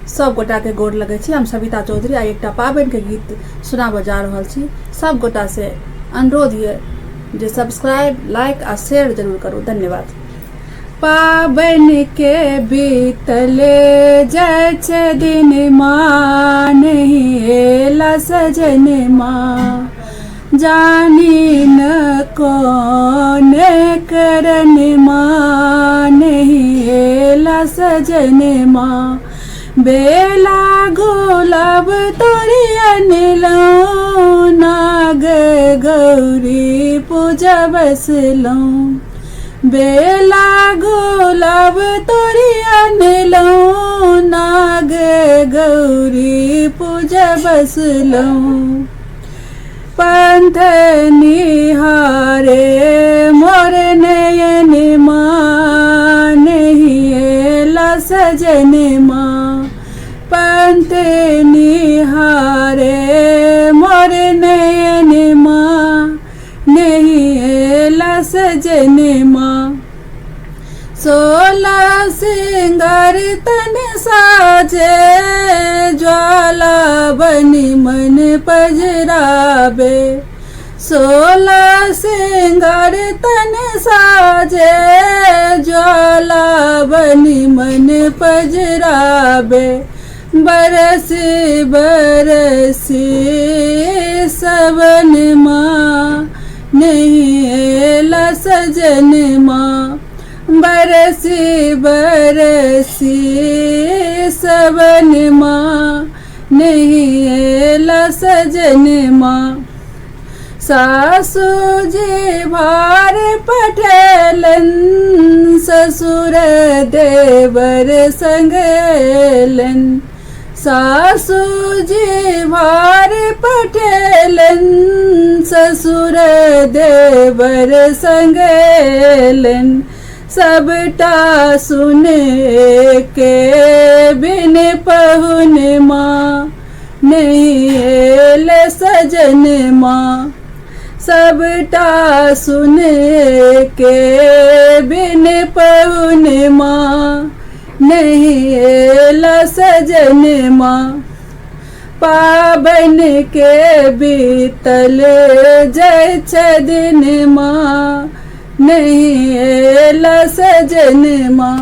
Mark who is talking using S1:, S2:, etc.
S1: सब गोटा के गोर लगे छी। हम सविता चौधरी आ एक पाबनि के गीत सुनाबऽ जा रहल छी। सब गोटा से अनुरोध ये जे सब्सक्राइब, लाइक आ शेयर जरूर करू। धन्यवाद। पाबनि के बीतले जाइ छै दिन माँ, नहीं एला सजन माँ, जानी न कौन करन माँ, नहीं एला सजन माँ, बेला गुलाब तोरियन लौं, नाग गौरी पूजा बसलौं, बेला गुलाब तोरियन लौं, नाग गौरी पूजा बसलौं, पंथ निहारे मोर नयन माँ, नहीं एला सजन माँ, पंथ निहारे मोर नयन माँ, नहीं एला सजन माँ, 16 सिंगार तन साजे, ज्वाला बनी मन पजराबे, 16 सिंगार तन साजे, ज्वाला बनी मन पजराबे, बरसी बरसी सबन माँ, नहीं एला सजन माँ, बरसी बरसी सबन माँ, नहीं एला सजन माँ, सासु जी भार पठेलन, ससुर देवर संगेलन, सासु जी भार पठेलन, ससुर देवर संगेलन, सबटा सुने के बिन पहुन माँ, नहीं एल सजन माँ, सबटा सुने के बिन पहुन माँ, नहीं एल सजन माँ, पाबन के बीतल जाइ छै दिन माँ, नहीं एला सजन माँ।